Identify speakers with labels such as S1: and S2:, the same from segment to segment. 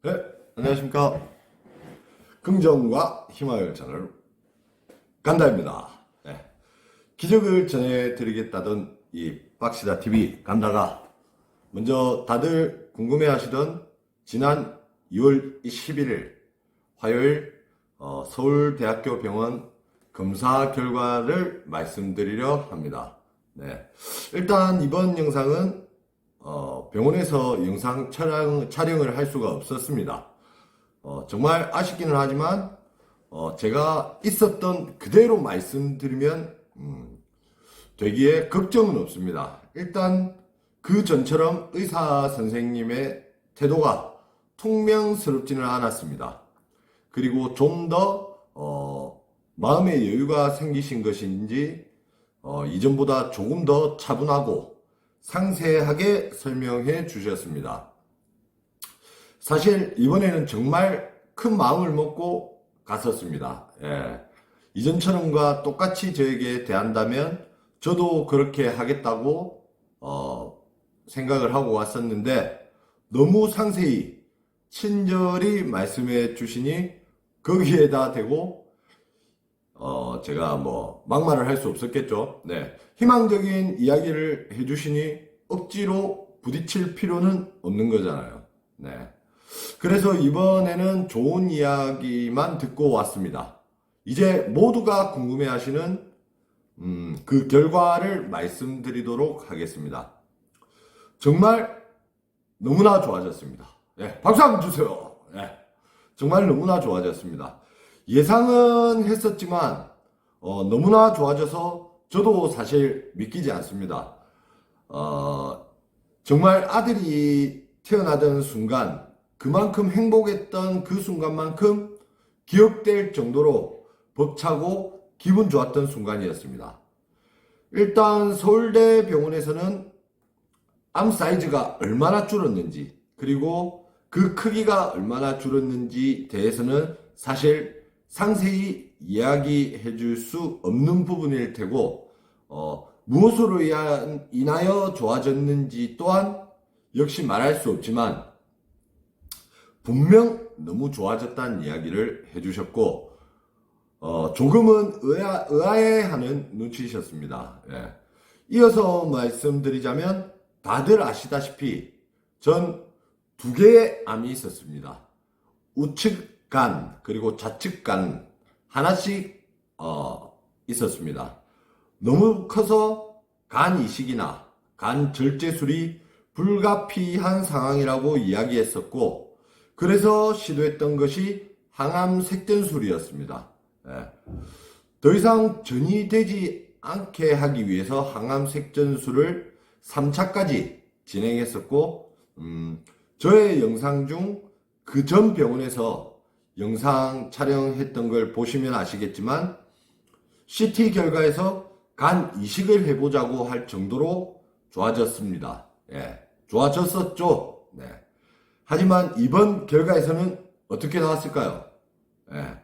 S1: 네, 안녕하십니까. 긍정과 희망을 전하는 간다입니다. 네, 기적을 전해드리겠다던 이 박시다TV 간다가 먼저 다들 궁금해하시던 지난 2월 11일 화요일 서울대학교 병원 검사 결과를 말씀드리려 합니다. 네, 일단 이번 영상은 병원에서 영상 촬영을 할 수가 없었습니다. 정말 아쉽기는 하지만 제가 있었던 그대로 말씀드리면 되기에 걱정은 없습니다. 일단 그 전처럼 의사 선생님의 태도가 퉁명스럽지는 않았습니다. 그리고 좀 더 마음의 여유가 생기신 것인지 이전보다 조금 더 차분하고 상세하게 설명해 주셨습니다. 사실 이번에는 정말 큰 마음을 먹고 갔었습니다. 예. 이전처럼과 똑같이 저에게 대한다면 저도 그렇게 하겠다고 생각을 하고 왔었는데 너무 상세히 친절히 말씀해 주시니 거기에다 대고 제가 뭐 막말을 할 수 없었겠죠. 네. 희망적인 이야기를 해주시니 억지로 부딪힐 필요는 없는 거잖아요. 네. 그래서 이번에는 좋은 이야기만 듣고 왔습니다. 이제 모두가 궁금해하시는 그 결과를 말씀드리도록 하겠습니다. 정말 너무나 좋아졌습니다. 네. 박수 한번 주세요. 네. 정말 너무나 좋아졌습니다. 예상은 했었지만 너무나 좋아져서 저도 사실 믿기지 않습니다. 정말 아들이 태어나던 순간 그만큼 행복했던 그 순간만큼 기억될 정도로 벅차고 기분 좋았던 순간이었습니다. 일단 서울대 병원에서는 암 사이즈가 얼마나 줄었는지 그리고 그 크기가 얼마나 줄었는지 대해서는 사실 상세히 이야기해 줄 수 없는 부분일 테고 무엇으로 인하여 좋아졌는지 또한 역시 말할 수 없지만 분명 너무 좋아졌다는 이야기를 해주셨고 조금은 의아해하는 눈치셨습니다. 예. 이어서 말씀드리자면 다들 아시다시피 전 두 개의 암이 있었습니다. 우측 간 그리고 좌측 간 하나씩 있었습니다. 너무 커서 간 이식이나 간 절제술이 불가피한 상황이라고 이야기했었고 그래서 시도했던 것이 항암 색전술이었습니다. 예. 더 이상 전이 되지 않게 하기 위해서 항암 색전술을 3차까지 진행했었고 저의 영상 중 그 전 병원에서 영상 촬영했던 걸 보시면 아시겠지만 CT 결과에서 간 이식을 해보자고 할 정도로 좋아졌습니다. 예, 좋아졌었죠. 네. 하지만 이번 결과에서는 어떻게 나왔을까요? 예,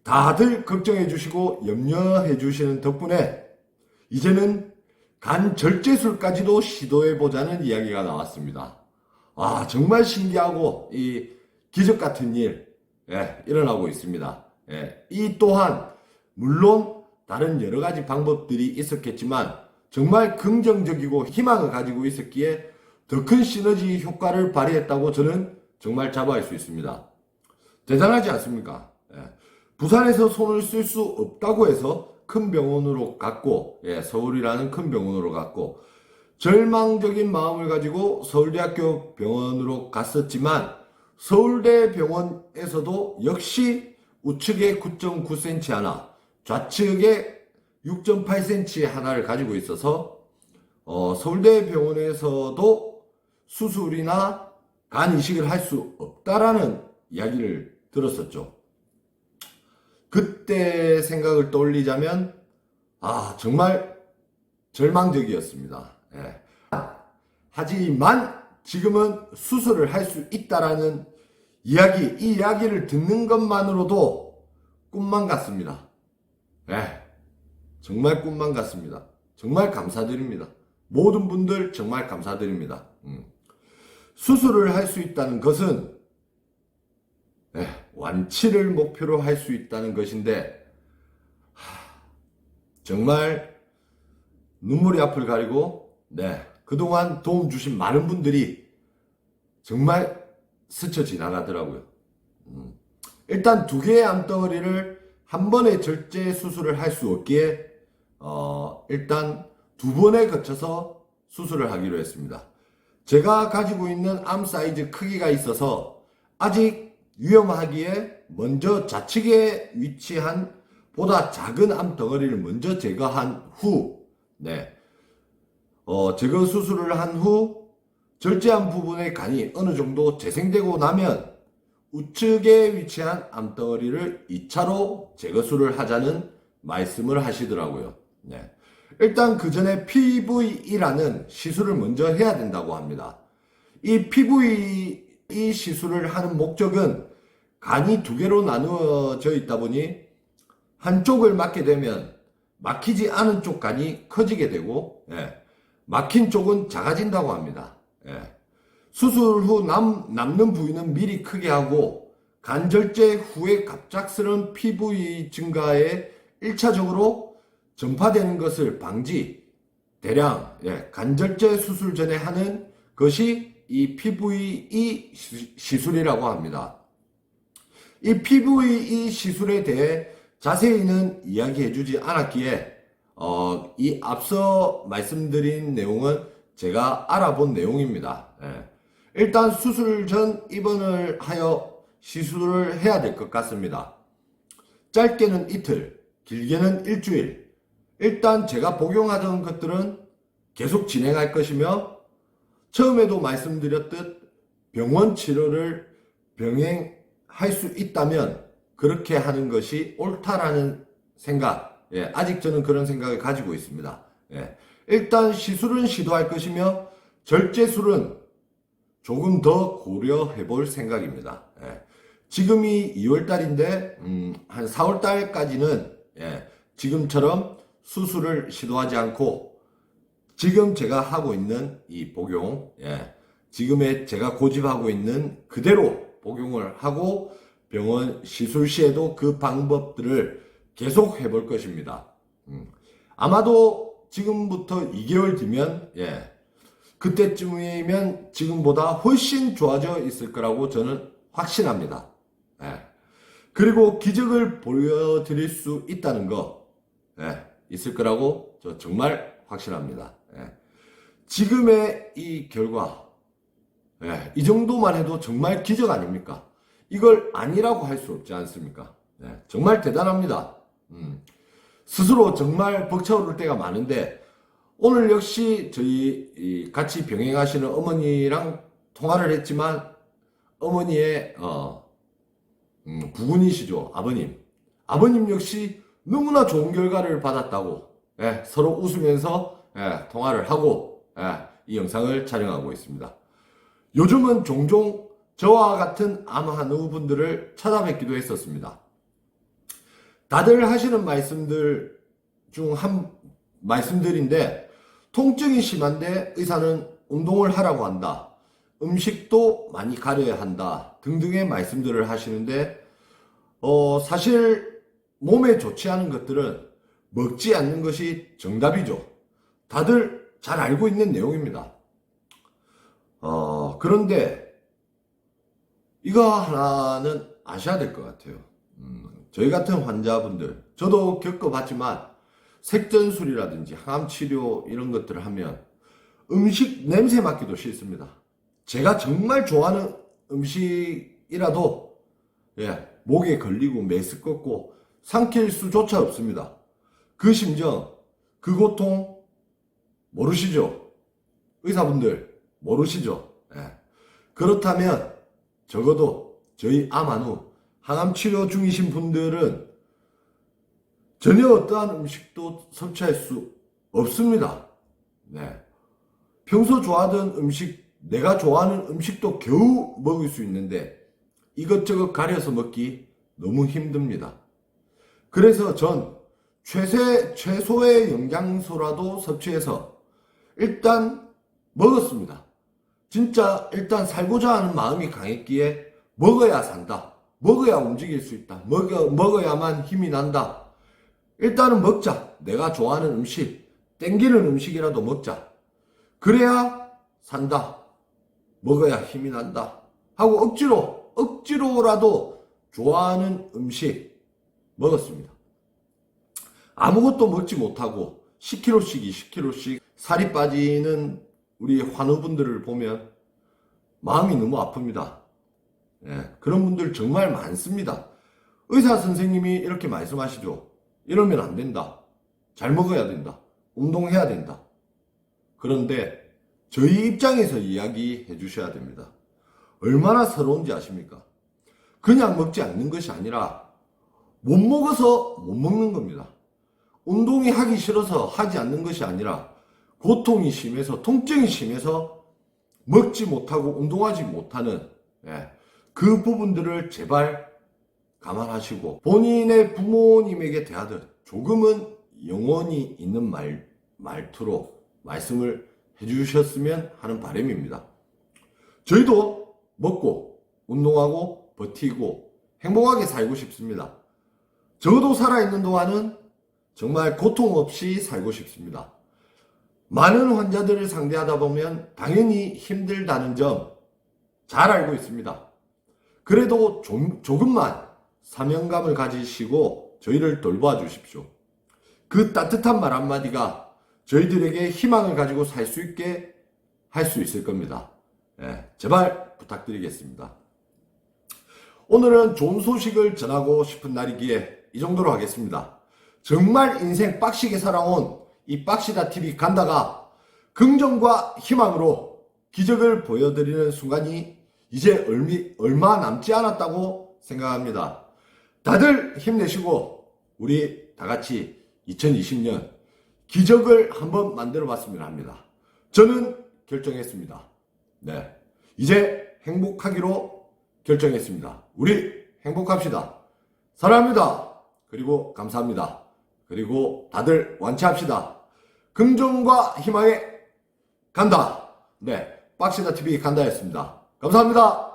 S1: 다들 걱정해 주시고 염려해 주시는 덕분에 이제는 간 절제술까지도 시도해 보자는 이야기가 나왔습니다. 아, 정말 신기하고 이 기적 같은 일 일어나고 있습니다. 이 또한 물론 다른 여러 가지 방법들이 있었겠지만 정말 긍정적이고 희망을 가지고 있었기에 더 큰 시너지 효과를 발휘했다고 저는 정말 자부할 수 있습니다. 대단하지 않습니까? 부산에서 손을 쓸 수 없다고 해서 큰 병원으로 갔고 서울이라는 큰 병원으로 갔고 절망적인 마음을 가지고 서울대학교 병원으로 갔었지만 서울대 병원에서도 역시 우측에 9.9cm 하나, 좌측에 6.8cm 하나를 가지고 있어서 서울대 병원에서도 수술이나 간 이식을 할 수 없다라는 이야기를 들었었죠. 그때 생각을 떠올리자면 정말 절망적이었습니다. 하지만 지금은 수술을 할 수 있다라는 이 이야기를 듣는 것만으로도 꿈만 같습니다. 정말 꿈만 같습니다. 정말 감사드립니다. 모든 분들 정말 감사드립니다. 수술을 할 수 있다는 것은 완치를 목표로 할 수 있다는 것인데, 정말 눈물이 앞을 가리고, 그동안 도움 주신 많은 분들이 정말 스쳐 지나가더라고요. 일단 2개의 암덩어리를 한 번에 절제 수술을 할 수 없기에 일단 2번에 거쳐서 수술을 하기로 했습니다. 제가 가지고 있는 암 사이즈 크기가 있어서 아직 위험하기에 먼저 좌측에 위치한 보다 작은 암 덩어리를 먼저 제거한 후, 제거 수술을 한 후 절제한 부분의 간이 어느 정도 재생되고 나면 우측에 위치한 암덩어리를 2차로 제거술을 하자는 말씀을 하시더라고요. 일단 그 전에 PVE라는 시술을 먼저 해야 된다고 합니다. 이 PVE 시술을 하는 목적은 간이 2개로 나누어져 있다 보니 한쪽을 막게 되면 막히지 않은 쪽 간이 커지게 되고, 막힌 쪽은 작아진다고 합니다. 수술 후 남는 부위는 미리 크게 하고 간절제 후에 갑작스러운 PVE 증가에 1차적으로 전파되는 것을 방지, 대량 간절제 수술 전에 하는 것이 이 PVE 시술이라고 합니다. 이 PVE 시술에 대해 자세히는 이야기해 주지 않았기에 이 앞서 말씀드린 내용은 제가 알아본 내용입니다. 일단 수술 전 입원을 하여 시술을 해야 될 것 같습니다. 짧게는 이틀, 길게는 일주일. 일단 제가 복용하던 것들은 계속 진행할 것이며, 처음에도 말씀드렸듯 병원 치료를 병행할 수 있다면 그렇게 하는 것이 옳다라는 생각, 아직 저는 그런 생각을 가지고 있습니다. 일단 시술은 시도할 것이며 절제술은 조금 더 고려해 볼 생각입니다. 지금이 2월달인데 한 4월달까지는 지금처럼 수술을 시도하지 않고 지금 제가 하고 있는 이 복용, 지금의 제가 고집하고 있는 그대로 복용을 하고 병원 시술 시에도 그 방법들을 계속 해볼 것입니다. 아마도 지금부터 2개월 뒤면 그때쯤이면 지금보다 훨씬 좋아져 있을 거라고 저는 확신합니다. 그리고 기적을 보여드릴 수 있다는 거 있을 거라고 저 정말 확신합니다. 지금의 이 결과, 이 정도만 해도 정말 기적 아닙니까? 이걸 아니라고 할 수 없지 않습니까? 정말 대단합니다. 스스로 정말 벅차오를 때가 많은데, 오늘 역시 저희 같이 병행하시는 어머니랑 통화를 했지만, 어머니의 부군이시죠, 아버님. 아버님 역시 너무나 좋은 결과를 받았다고 서로 웃으면서 통화를 하고 이 영상을 촬영하고 있습니다. 요즘은 종종 저와 같은 암 환우분들을 찾아뵙기도 했었습니다. 다들 하시는 말씀들 중 한 말씀들인데, 통증이 심한데 의사는 운동을 하라고 한다, 음식도 많이 가려야 한다 등등의 말씀들을 하시는데, 사실 몸에 좋지 않은 것들은 먹지 않는 것이 정답이죠. 다들 잘 알고 있는 내용입니다. 그런데 이거 하나는 아셔야 될 것 같아요. 저희 같은 환자분들, 저도 겪어봤지만 색전술이라든지 항암치료 이런 것들을 하면 음식 냄새 맡기도 싫습니다. 제가 정말 좋아하는 음식이라도 목에 걸리고 메스껍고 삼킬 수조차 없습니다. 그 심정, 그 고통 모르시죠? 의사분들 모르시죠? 그렇다면 적어도 저희 암환우 항암치료 중이신 분들은 전혀 어떠한 음식도 섭취할 수 없습니다. 평소 좋아하던 음식, 내가 좋아하는 음식도 겨우 먹을 수 있는데 이것저것 가려서 먹기 너무 힘듭니다. 그래서 전 최소의 영양소라도 섭취해서 일단 먹었습니다. 진짜 일단 살고자 하는 마음이 강했기에 먹어야 산다, 먹어야 움직일 수 있다. 먹어야만 힘이 난다. 일단은 먹자. 내가 좋아하는 음식, 땡기는 음식이라도 먹자. 그래야 산다. 먹어야 힘이 난다. 하고 억지로라도 좋아하는 음식 먹었습니다. 아무것도 먹지 못하고 10kg씩 20kg씩 살이 빠지는 우리 환우분들을 보면 마음이 너무 아픕니다. 예, 그런 분들 정말 많습니다. 의사 선생님이 이렇게 말씀하시죠. 이러면 안 된다. 잘 먹어야 된다. 운동해야 된다. 그런데 저희 입장에서 이야기해 주셔야 됩니다. 얼마나 서러운지 아십니까? 그냥 먹지 않는 것이 아니라 못 먹어서 못 먹는 겁니다. 운동이 하기 싫어서 하지 않는 것이 아니라 고통이 심해서 통증이 심해서 먹지 못하고 운동하지 못하는 그 부분들을 제발 감안하시고 본인의 부모님에게 대하듯 조금은 영혼이 있는 말투로 말씀을 해주셨으면 하는 바람입니다. 저희도 먹고 운동하고 버티고 행복하게 살고 싶습니다. 저도 살아있는 동안은 정말 고통 없이 살고 싶습니다. 많은 환자들을 상대하다 보면 당연히 힘들다는 점 잘 알고 있습니다. 그래도 조금만 사명감을 가지시고 저희를 돌봐 주십시오. 그 따뜻한 말 한마디가 저희들에게 희망을 가지고 살 수 있게 할 수 있을 겁니다. 제발 부탁드리겠습니다. 오늘은 좋은 소식을 전하고 싶은 날이기에 이 정도로 하겠습니다. 정말 인생 빡시게 살아온 이 빡시다TV 간다가 긍정과 희망으로 기적을 보여드리는 순간이 이제 얼마 남지 않았다고 생각합니다. 다들 힘내시고 우리 다같이 2020년 기적을 한번 만들어 봤으면 합니다. 저는 결정했습니다. 네, 이제 행복하기로 결정했습니다. 우리 행복합시다. 사랑합니다. 그리고 감사합니다. 그리고 다들 완치합시다. 긍정과 희망에 간다. 네, 빡시다TV 간다였습니다. 감사합니다.